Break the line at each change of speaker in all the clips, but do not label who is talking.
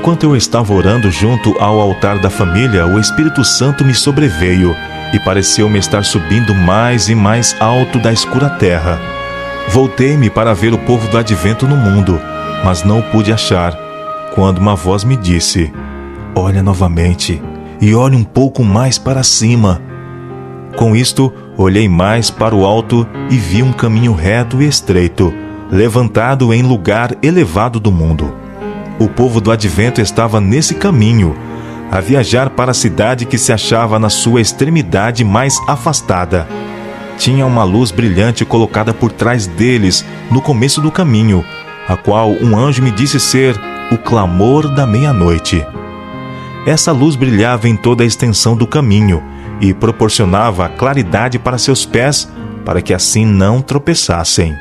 Enquanto eu estava orando junto ao altar da família, o Espírito Santo me sobreveio e pareceu-me estar subindo mais e mais alto da escura terra. Voltei-me para ver o povo do advento no mundo, mas não o pude achar, quando uma voz me disse: olha novamente e olhe um pouco mais para cima. Com isto, olhei mais para o alto e vi um caminho reto e estreito, levantado em lugar elevado do mundo. O povo do advento estava nesse caminho, a viajar para a cidade que se achava na sua extremidade mais afastada. Tinha uma luz brilhante colocada por trás deles, no começo do caminho, a qual um anjo me disse ser o clamor da meia-noite. Essa luz brilhava em toda a extensão do caminho e proporcionava claridade para seus pés, para que assim não tropeçassem.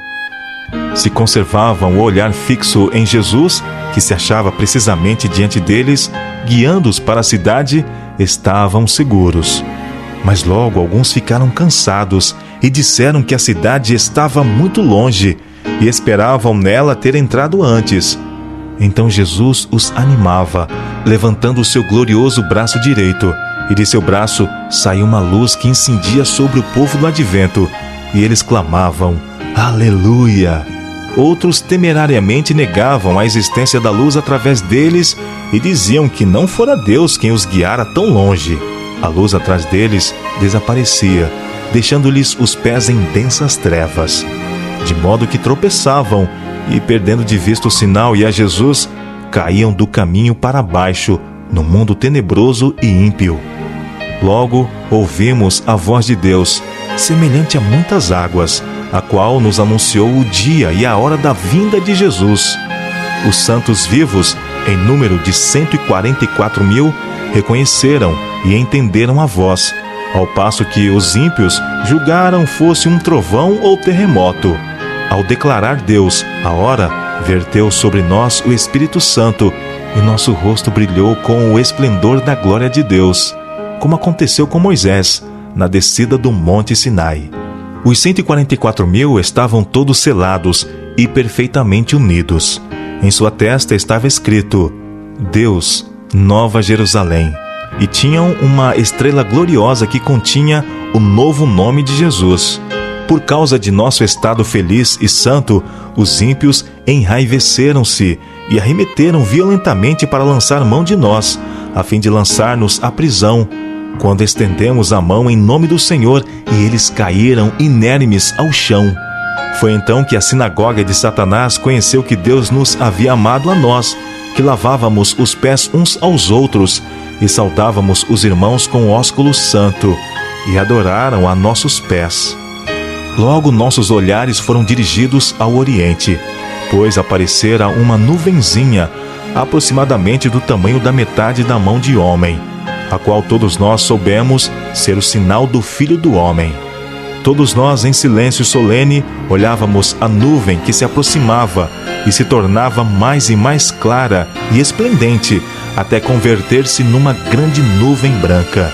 Se conservavam o olhar fixo em Jesus, que se achava precisamente diante deles, guiando-os para a cidade, estavam seguros. Mas logo alguns ficaram cansados e disseram que a cidade estava muito longe e esperavam nela ter entrado antes. Então Jesus os animava, levantando o seu glorioso braço direito, e de seu braço saiu uma luz que incendia sobre o povo do advento, e eles clamavam: Aleluia! Outros temerariamente negavam a existência da luz através deles e diziam que não fora Deus quem os guiara tão longe. A luz atrás deles desaparecia, deixando-lhes os pés em densas trevas, de modo que tropeçavam e, perdendo de vista o sinal e a Jesus, caíam do caminho para baixo, no mundo tenebroso e ímpio. Logo ouvimos a voz de Deus, semelhante a muitas águas, a qual nos anunciou o dia e a hora da vinda de Jesus. Os santos vivos, em número de 144.000, reconheceram e entenderam a voz, ao passo que os ímpios julgaram fosse um trovão ou terremoto. Ao declarar Deus a hora, verteu sobre nós o Espírito Santo, e nosso rosto brilhou com o esplendor da glória de Deus, como aconteceu com Moisés, na descida do Monte Sinai. Os 144.000 estavam todos selados e perfeitamente unidos. Em sua testa estava escrito: Deus, Nova Jerusalém. E tinham uma estrela gloriosa que continha o novo nome de Jesus. Por causa de nosso estado feliz e santo, os ímpios enraiveceram-se e arremeteram violentamente para lançar mão de nós, a fim de lançar-nos à prisão, quando estendemos a mão em nome do Senhor, e eles caíram inermes ao chão. Foi então que a sinagoga de Satanás conheceu que Deus nos havia amado a nós, que lavávamos os pés uns aos outros e saudávamos os irmãos com ósculo santo, e adoraram a nossos pés. Logo nossos olhares foram dirigidos ao Oriente, pois aparecera uma nuvenzinha, aproximadamente do tamanho da metade da mão de homem, a qual todos nós soubemos ser o sinal do Filho do Homem. Todos nós, em silêncio solene, olhávamos a nuvem que se aproximava e se tornava mais e mais clara e esplendente, até converter-se numa grande nuvem branca.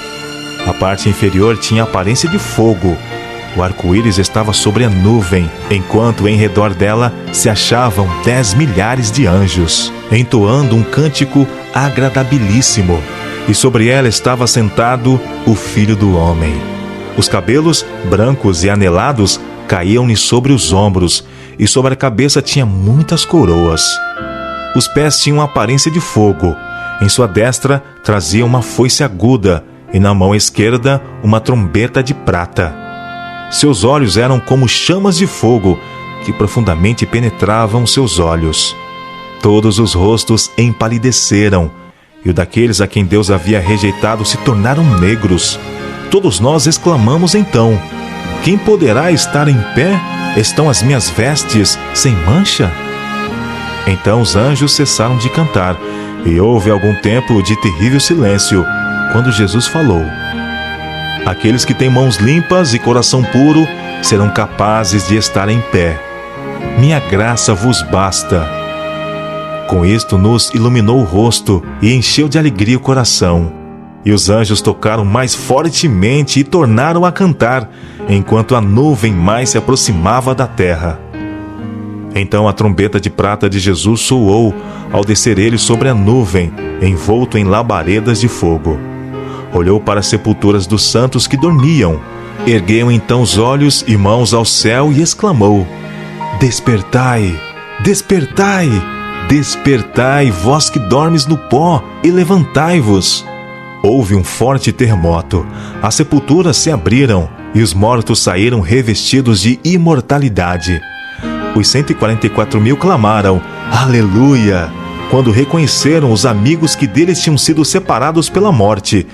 A parte inferior tinha aparência de fogo. O arco-íris estava sobre a nuvem, enquanto em redor dela se achavam 10 milhares de anjos, entoando um cântico agradabilíssimo. E sobre ela estava sentado o Filho do Homem. Os cabelos, brancos e anelados, caíam-lhe sobre os ombros, e sobre a cabeça tinha muitas coroas. Os pés tinham aparência de fogo. Em sua destra trazia uma foice aguda, e na mão esquerda uma trombeta de prata. Seus olhos eram como chamas de fogo, que profundamente penetravam seus olhos. Todos os rostos empalideceram, e o daqueles a quem Deus havia rejeitado se tornaram negros. Todos nós exclamamos então: quem poderá estar em pé? Estão as minhas vestes sem mancha? Então os anjos cessaram de cantar, e houve algum tempo de terrível silêncio, quando Jesus falou: aqueles que têm mãos limpas e coração puro serão capazes de estar em pé. Minha graça vos basta. Com isto nos iluminou o rosto e encheu de alegria o coração. E os anjos tocaram mais fortemente e tornaram a cantar, enquanto a nuvem mais se aproximava da terra. Então a trombeta de prata de Jesus soou ao descer ele sobre a nuvem, envolto em labaredas de fogo. Olhou para as sepulturas dos santos que dormiam, ergueu então os olhos e mãos ao céu e exclamou: Despertai, despertai, despertai, vós que dormes no pó, e levantai-vos. Houve um forte terremoto, as sepulturas se abriram e os mortos saíram revestidos de imortalidade. Os 144.000 clamaram: Aleluia! Quando reconheceram os amigos que deles tinham sido separados pela morte.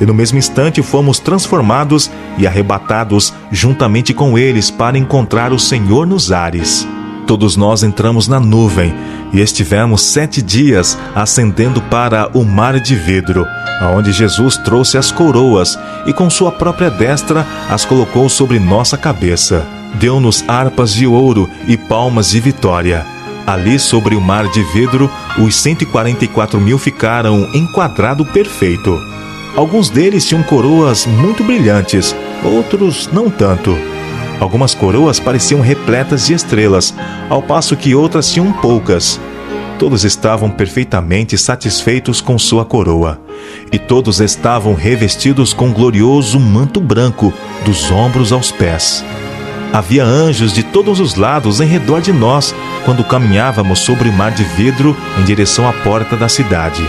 E no mesmo instante fomos transformados e arrebatados juntamente com eles para encontrar o Senhor nos ares. Todos nós entramos na nuvem e estivemos 7 dias ascendendo para o mar de vidro, aonde Jesus trouxe as coroas e com sua própria destra as colocou sobre nossa cabeça. Deu-nos harpas de ouro e palmas de vitória. Ali sobre o mar de vidro, os 144.000 ficaram em quadrado perfeito. Alguns deles tinham coroas muito brilhantes, outros não tanto. Algumas coroas pareciam repletas de estrelas, ao passo que outras tinham poucas. Todos estavam perfeitamente satisfeitos com sua coroa, e todos estavam revestidos com um glorioso manto branco, dos ombros aos pés. Havia anjos de todos os lados em redor de nós, quando caminhávamos sobre o mar de vidro em direção à porta da cidade.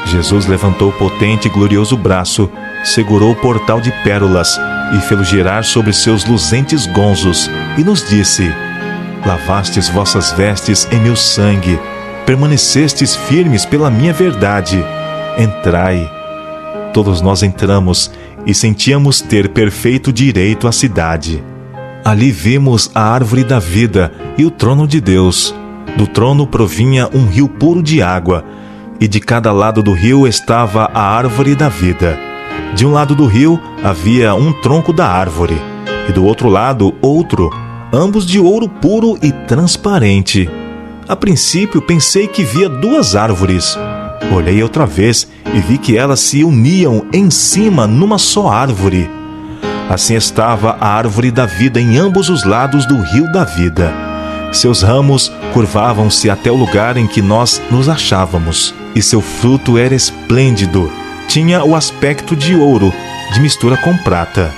Jesus levantou o potente e glorioso braço, segurou o portal de pérolas e fê-lo girar sobre seus luzentes gonzos, e nos disse: Lavastes vossas vestes em meu sangue, permanecestes firmes pela minha verdade. Entrai. Todos nós entramos e sentíamos ter perfeito direito à cidade. Ali vimos a árvore da vida e o trono de Deus. Do trono provinha um rio puro de água, e de cada lado do rio estava a árvore da vida. De um lado do rio havia um tronco da árvore, e do outro lado outro, ambos de ouro puro e transparente. A princípio pensei que via 2 árvores. Olhei outra vez e vi que elas se uniam em cima numa só árvore. Assim estava a árvore da vida em ambos os lados do rio da vida. Seus ramos curvavam-se até o lugar em que nós nos achávamos, e seu fruto era esplêndido. Tinha o aspecto de ouro, de mistura com prata.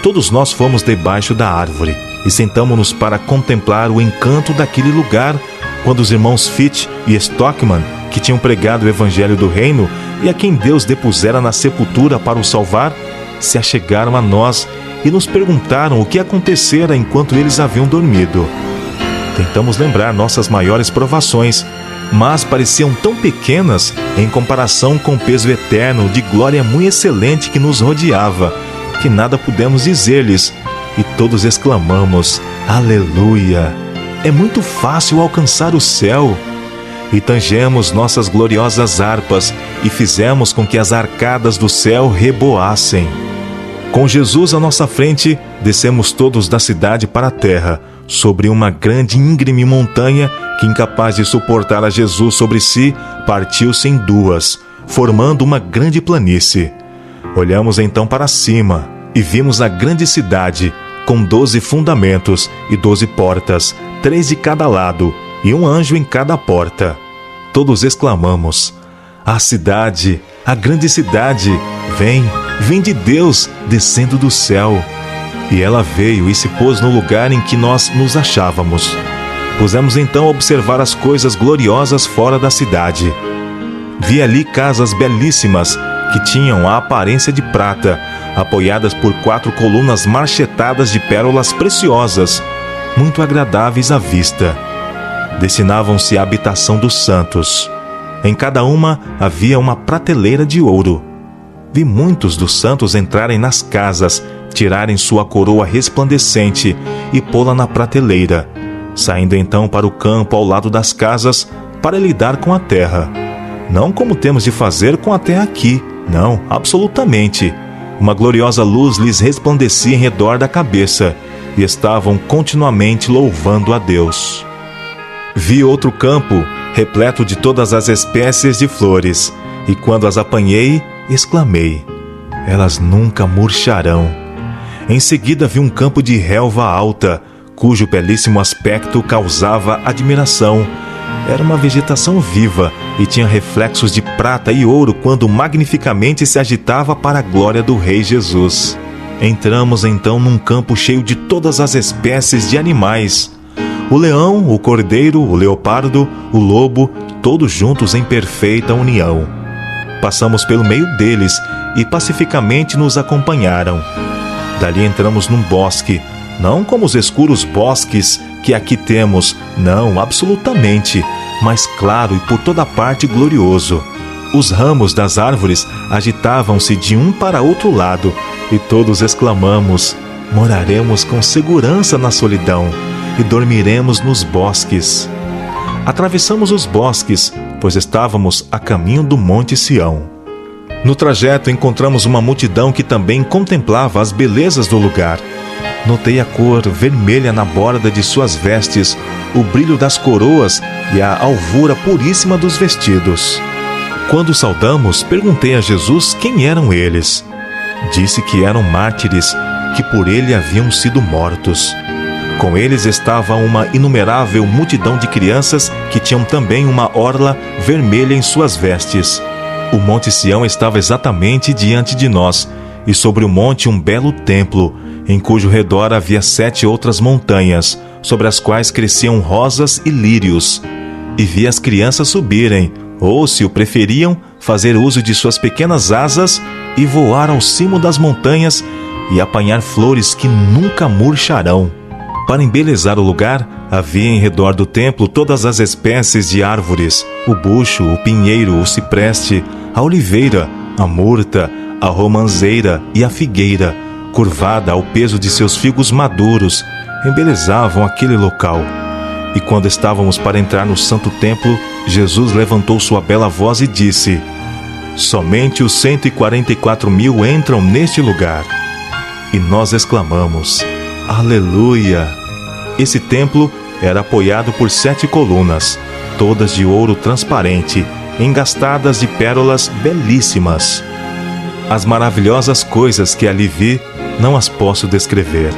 Todos nós fomos debaixo da árvore e sentamo-nos para contemplar o encanto daquele lugar, quando os irmãos Fitch e Stockman, que tinham pregado o evangelho do reino e a quem Deus depusera na sepultura para o salvar, se achegaram a nós e nos perguntaram o que acontecera enquanto eles haviam dormido. Tentamos lembrar nossas maiores provações, mas pareciam tão pequenas em comparação com o peso eterno de glória muito excelente que nos rodeava, que nada pudemos dizer-lhes, e todos exclamamos: Aleluia! É muito fácil alcançar o céu. E tangemos nossas gloriosas harpas e fizemos com que as arcadas do céu reboassem. Com Jesus à nossa frente, descemos todos da cidade para a terra, sobre uma grande e íngreme montanha que, incapaz de suportar a Jesus sobre si, partiu-se em 2, formando uma grande planície. Olhamos então para cima e vimos a grande cidade, com 12 fundamentos e 12 portas, 3 de cada lado, e um anjo em cada porta. Todos exclamamos: A cidade, a grande cidade, vem de Deus, descendo do céu. E ela veio e se pôs no lugar em que nós nos achávamos. Pusemos então a observar as coisas gloriosas fora da cidade. Vi ali casas belíssimas, que tinham a aparência de prata, apoiadas por 4 colunas marchetadas de pérolas preciosas, muito agradáveis à vista. Destinavam-se à habitação dos santos. Em cada uma havia uma prateleira de ouro. Vi muitos dos santos entrarem nas casas, tirarem sua coroa resplandecente e pô-la na prateleira, saindo então para o campo ao lado das casas para lidar com a terra. Não como temos de fazer com a terra aqui, não, absolutamente. Uma gloriosa luz lhes resplandecia em redor da cabeça e estavam continuamente louvando a Deus. Vi outro campo, repleto de todas as espécies de flores, e quando as apanhei, exclamei: Elas nunca murcharão. Em seguida vi um campo de relva alta, cujo belíssimo aspecto causava admiração. Era uma vegetação viva e tinha reflexos de prata e ouro quando magnificamente se agitava para a glória do Rei Jesus. Entramos então num campo cheio de todas as espécies de animais. O leão, o cordeiro, o leopardo, o lobo, todos juntos em perfeita união. Passamos pelo meio deles e pacificamente nos acompanharam. Dali entramos num bosque, não como os escuros bosques que aqui temos, não, absolutamente, mas claro e por toda parte glorioso. Os ramos das árvores agitavam-se de um para outro lado e todos exclamamos: moraremos com segurança na solidão e dormiremos nos bosques. Atravessamos os bosques, pois estávamos a caminho do Monte Sião. No trajeto encontramos uma multidão que também contemplava as belezas do lugar. Notei a cor vermelha na borda de suas vestes, o brilho das coroas e a alvura puríssima dos vestidos. Quando saudamos, perguntei a Jesus quem eram eles. Disse que eram mártires, que por ele haviam sido mortos. Com eles estava uma inumerável multidão de crianças que tinham também uma orla vermelha em suas vestes. O Monte Sião estava exatamente diante de nós, e sobre o monte um belo templo, em cujo redor havia 7 outras montanhas, sobre as quais cresciam rosas e lírios. E vi as crianças subirem, ou, se o preferiam, fazer uso de suas pequenas asas e voar ao cimo das montanhas e apanhar flores que nunca murcharão. Para embelezar o lugar, havia em redor do templo todas as espécies de árvores: o bucho, o pinheiro, o cipreste, a oliveira, a murta, a romanzeira e a figueira, curvada ao peso de seus figos maduros, embelezavam aquele local. E quando estávamos para entrar no santo templo, Jesus levantou sua bela voz e disse: somente os 144.000 entram neste lugar. E nós exclamamos: Aleluia! Esse templo era apoiado por 7 colunas, todas de ouro transparente, engastadas de pérolas belíssimas. As maravilhosas coisas que ali vi, não as posso descrever.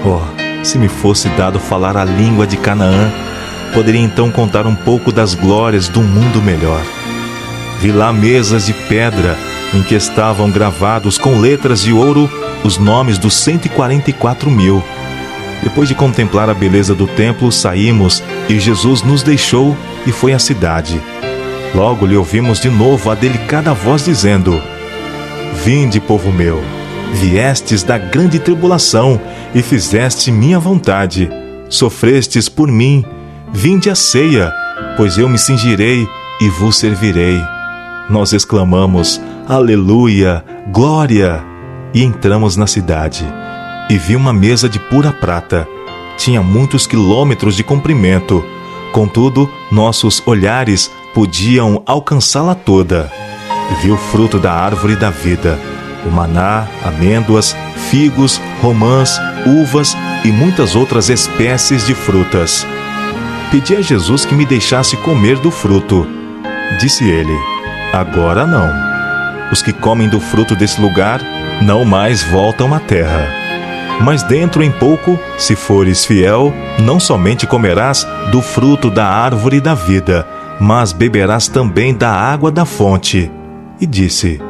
Oh, se me fosse dado falar a língua de Canaã, poderia então contar um pouco das glórias do mundo melhor. Vi lá mesas de pedra, em que estavam gravados com letras de ouro os nomes dos 144.000. Depois de contemplar a beleza do templo, saímos e Jesus nos deixou e foi à cidade. Logo lhe ouvimos de novo a delicada voz dizendo: Vinde, povo meu, viestes da grande tribulação e fizeste minha vontade. Sofrestes por mim, vinde à ceia, pois eu me cingirei e vos servirei. Nós exclamamos: Aleluia, glória! E entramos na cidade. E vi uma mesa de pura prata. Tinha muitos quilômetros de comprimento. Contudo, nossos olhares podiam alcançá-la toda. Vi o fruto da árvore da vida: o maná, amêndoas, figos, romãs, uvas e muitas outras espécies de frutas. Pedi a Jesus que me deixasse comer do fruto. Disse ele: Agora não. Os que comem do fruto desse lugar não mais voltam à terra. Mas dentro em pouco, se fores fiel, não somente comerás do fruto da árvore da vida, mas beberás também da água da fonte. E disse: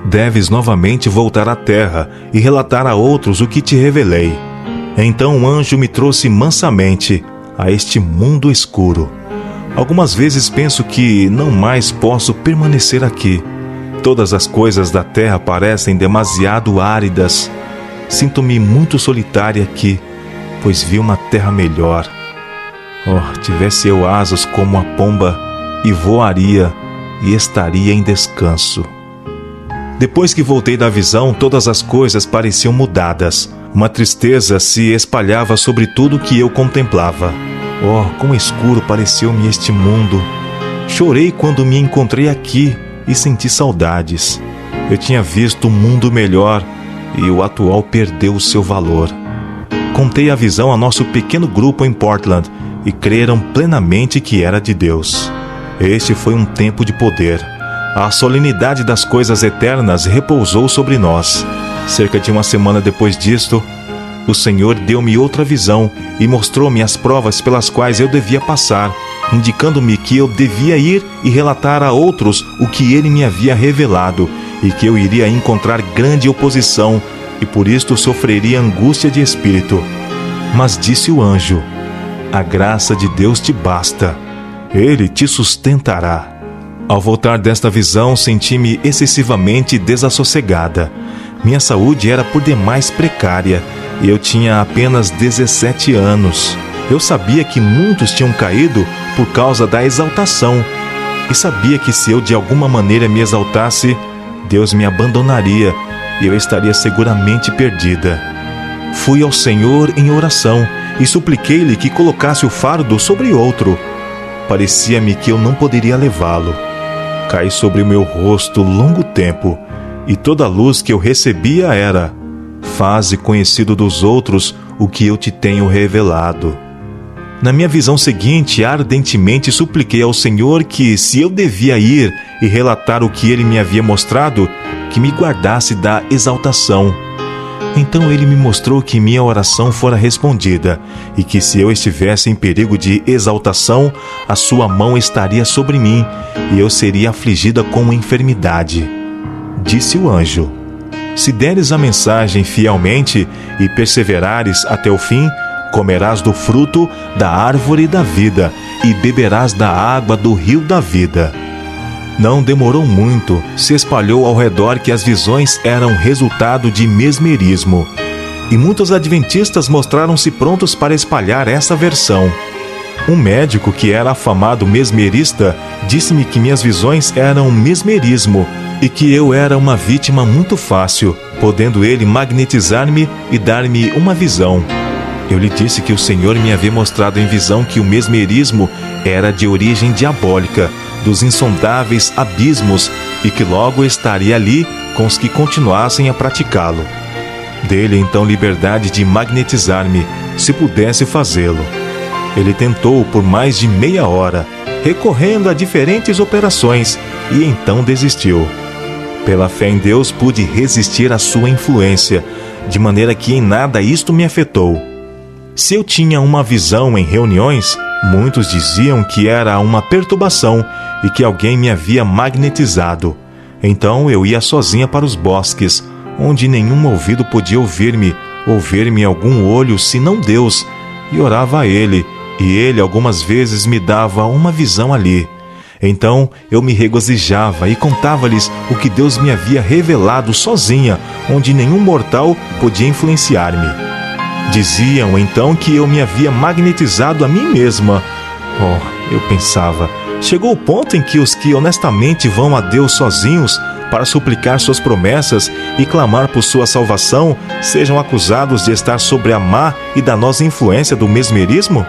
Deves novamente voltar à terra e relatar a outros o que te revelei. Então um anjo me trouxe mansamente a este mundo escuro. Algumas vezes penso que não mais posso permanecer aqui. Todas as coisas da terra parecem demasiado áridas. Sinto-me muito solitária aqui, pois vi uma terra melhor. Oh, tivesse eu asas como a pomba, e voaria, e estaria em descanso. Depois que voltei da visão, todas as coisas pareciam mudadas. Uma tristeza se espalhava sobre tudo que eu contemplava. Oh, quão escuro pareceu-me este mundo! Chorei quando me encontrei aqui e senti saudades. Eu tinha visto um mundo melhor e o atual perdeu o seu valor. Contei a visão a nosso pequeno grupo em Portland e creram plenamente que era de Deus. Este foi um tempo de poder. A solenidade das coisas eternas repousou sobre nós. Cerca de uma semana depois disto, o Senhor deu-me outra visão e mostrou-me as provas pelas quais eu devia passar, indicando-me que eu devia ir e relatar a outros o que ele me havia revelado, e que eu iria encontrar grande oposição, e por isto sofreria angústia de espírito. Mas disse o anjo: a graça de Deus te basta, ele te sustentará. Ao voltar desta visão, senti-me excessivamente desassossegada. Minha saúde era por demais precária, e eu tinha apenas 17 anos. Eu sabia que muitos tinham caído por causa da exaltação, e sabia que se eu de alguma maneira me exaltasse, Deus me abandonaria e eu estaria seguramente perdida. Fui ao Senhor em oração e supliquei-lhe que colocasse o fardo sobre outro. Parecia-me que eu não poderia levá-lo. Caí sobre o meu rosto longo tempo, e toda a luz que eu recebia era: faze conhecido dos outros o que eu te tenho revelado. Na minha visão seguinte, ardentemente supliquei ao Senhor que, se eu devia ir e relatar o que ele me havia mostrado, que me guardasse da exaltação. Então ele me mostrou que minha oração fora respondida, e que se eu estivesse em perigo de exaltação, a sua mão estaria sobre mim, e eu seria afligida com uma enfermidade. Disse o anjo: se deres a mensagem fielmente e perseverares até o fim, comerás do fruto da árvore da vida e beberás da água do rio da vida. Não demorou muito, se espalhou ao redor que as visões eram resultado de mesmerismo, e muitos adventistas mostraram-se prontos para espalhar essa versão. Um médico que era afamado mesmerista disse-me que minhas visões eram mesmerismo e que eu era uma vítima muito fácil, podendo ele magnetizar-me e dar-me uma visão. Eu lhe disse que o Senhor me havia mostrado em visão que o mesmerismo era de origem diabólica, dos insondáveis abismos, e que logo estaria ali com os que continuassem a praticá-lo. Dei-lhe então liberdade de magnetizar-me, se pudesse fazê-lo. Ele tentou por mais de meia hora, recorrendo a diferentes operações, e então desistiu. Pela fé em Deus pude resistir à sua influência, de maneira que em nada isto me afetou. Se eu tinha uma visão em reuniões, muitos diziam que era uma perturbação e que alguém me havia magnetizado. Então eu ia sozinha para os bosques, onde nenhum ouvido podia ouvir-me algum olho, senão Deus, e orava a Ele, e Ele algumas vezes me dava uma visão ali. Então eu me regozijava e contava-lhes o que Deus me havia revelado sozinha, onde nenhum mortal podia influenciar-me. Diziam então que eu me havia magnetizado a mim mesma. Eu pensava, chegou o ponto em que os que honestamente vão a Deus sozinhos para suplicar suas promessas e clamar por sua salvação sejam acusados de estar sob a má e danosa influência do mesmerismo?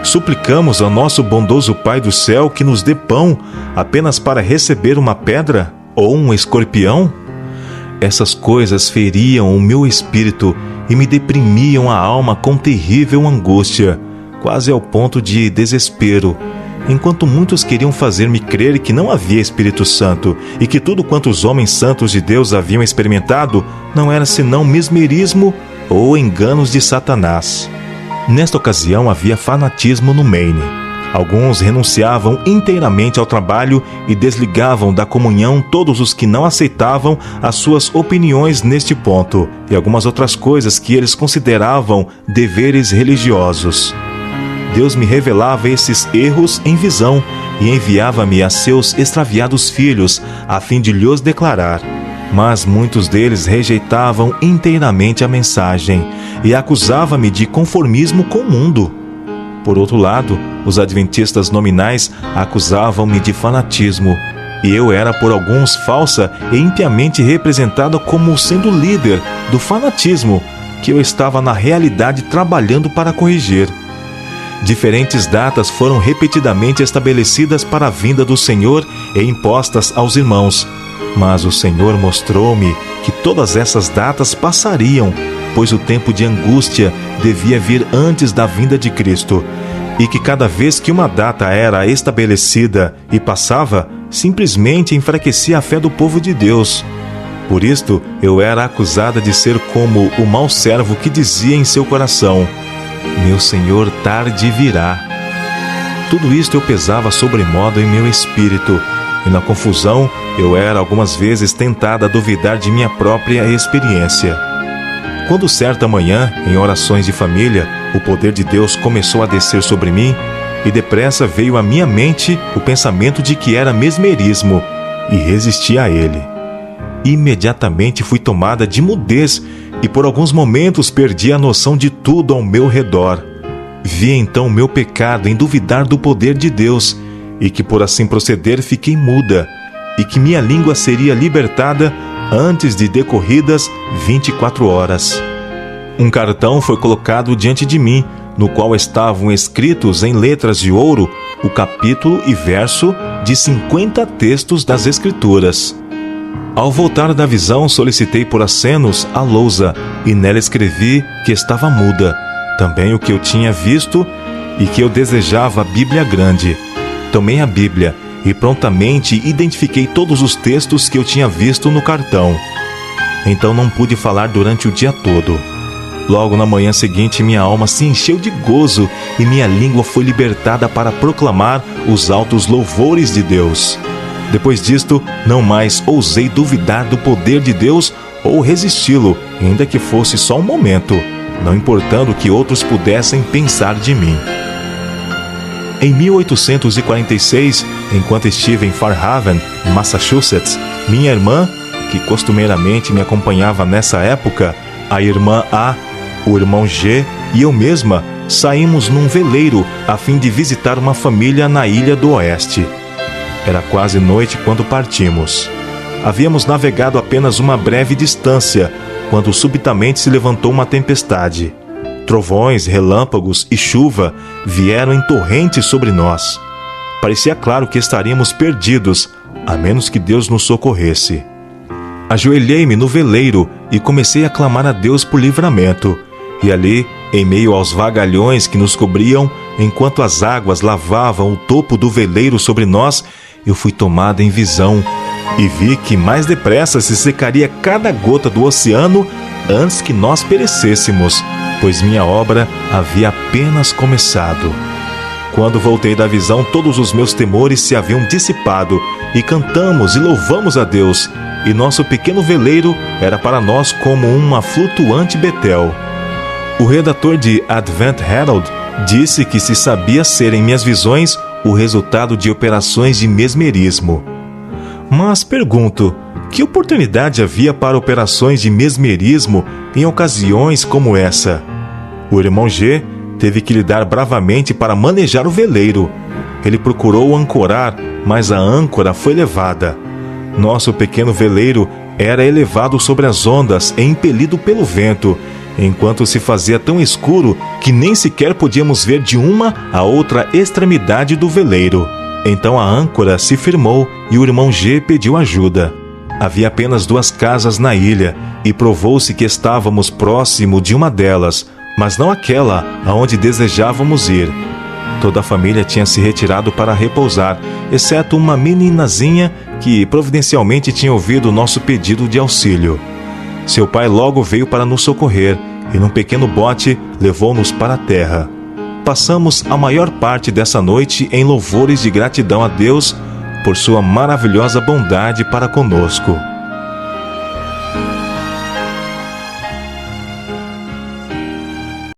Suplicamos ao nosso bondoso Pai do céu que nos dê pão apenas para receber uma pedra ou um escorpião? Essas coisas feriam o meu espírito e me deprimiam a alma com terrível angústia, quase ao ponto de desespero, enquanto muitos queriam fazer-me crer que não havia Espírito Santo e que tudo quanto os homens santos de Deus haviam experimentado não era senão mesmerismo ou enganos de Satanás. Nesta ocasião havia fanatismo no Maine. Alguns renunciavam inteiramente ao trabalho e desligavam da comunhão todos os que não aceitavam as suas opiniões neste ponto e algumas outras coisas que eles consideravam deveres religiosos. Deus me revelava esses erros em visão e enviava-me a seus extraviados filhos a fim de lhos declarar. Mas muitos deles rejeitavam inteiramente a mensagem e acusavam-me de conformismo com o mundo. Por outro lado, os adventistas nominais acusavam-me de fanatismo, e eu era por alguns falsa e impiamente representada como sendo líder do fanatismo que eu estava na realidade trabalhando para corrigir. Diferentes datas foram repetidamente estabelecidas para a vinda do Senhor e impostas aos irmãos, mas o Senhor mostrou-me que todas essas datas passariam, pois o tempo de angústia devia vir antes da vinda de Cristo, e que cada vez que uma data era estabelecida e passava, simplesmente enfraquecia a fé do povo de Deus. Por isto, eu era acusada de ser como o mau servo que dizia em seu coração: meu senhor tarde virá. Tudo isto eu pesava sobremodo em meu espírito, e na confusão eu era algumas vezes tentada a duvidar de minha própria experiência. Quando certa manhã, em orações de família, o poder de Deus começou a descer sobre mim, e depressa veio à minha mente o pensamento de que era mesmerismo, e resisti a ele. Imediatamente fui tomada de mudez e por alguns momentos perdi a noção de tudo ao meu redor. Vi então meu pecado em duvidar do poder de Deus, e que por assim proceder fiquei muda, e que minha língua seria libertada antes de decorridas 24 horas. Um cartão foi colocado diante de mim, no qual estavam escritos em letras de ouro o capítulo e verso de 50 textos das Escrituras. Ao voltar da visão, solicitei por acenos a lousa, e nela escrevi que estava muda, também o que eu tinha visto, e que eu desejava a Bíblia grande. Tomei a Bíblia e prontamente identifiquei todos os textos que eu tinha visto no cartão. Então não pude falar durante o dia todo. Logo na manhã seguinte, minha alma se encheu de gozo e minha língua foi libertada para proclamar os altos louvores de Deus. Depois disto, não mais ousei duvidar do poder de Deus ou resisti-lo, ainda que fosse só um momento, não importando o que outros pudessem pensar de mim. Em 1846, enquanto estive em Fairhaven, Massachusetts, minha irmã, que costumeiramente me acompanhava nessa época, a irmã A, o irmão G e eu mesma, saímos num veleiro a fim de visitar uma família na Ilha do Oeste. Era quase noite quando partimos. Havíamos navegado apenas uma breve distância, quando subitamente se levantou uma tempestade. Trovões, relâmpagos e chuva vieram em torrentes sobre nós. Parecia claro que estaríamos perdidos, a menos que Deus nos socorresse. Ajoelhei-me no veleiro e comecei a clamar a Deus por livramento. E ali, em meio aos vagalhões que nos cobriam, enquanto as águas lavavam o topo do veleiro sobre nós, eu fui tomada em visão e vi que mais depressa se secaria cada gota do oceano antes que nós perecêssemos, pois minha obra havia apenas começado. Quando voltei da visão, todos os meus temores se haviam dissipado, e cantamos e louvamos a Deus, e nosso pequeno veleiro era para nós como uma flutuante Betel. O redator de Advent Herald disse que se sabia ser em minhas visões o resultado de operações de mesmerismo. Mas pergunto, que oportunidade havia para operações de mesmerismo em ocasiões como essa? O irmão G teve que lidar bravamente para manejar o veleiro. Ele procurou ancorar, mas a âncora foi levada. Nosso pequeno veleiro era elevado sobre as ondas e impelido pelo vento, enquanto se fazia tão escuro que nem sequer podíamos ver de uma a outra extremidade do veleiro. Então a âncora se firmou e o irmão G pediu ajuda. Havia apenas 2 casas na ilha e provou-se que estávamos próximo de uma delas, mas não aquela aonde desejávamos ir. Toda a família tinha se retirado para repousar, exceto uma meninazinha que providencialmente tinha ouvido o nosso pedido de auxílio. Seu pai logo veio para nos socorrer e num pequeno bote levou-nos para a terra. Passamos a maior parte dessa noite em louvores de gratidão a Deus por sua maravilhosa bondade para conosco.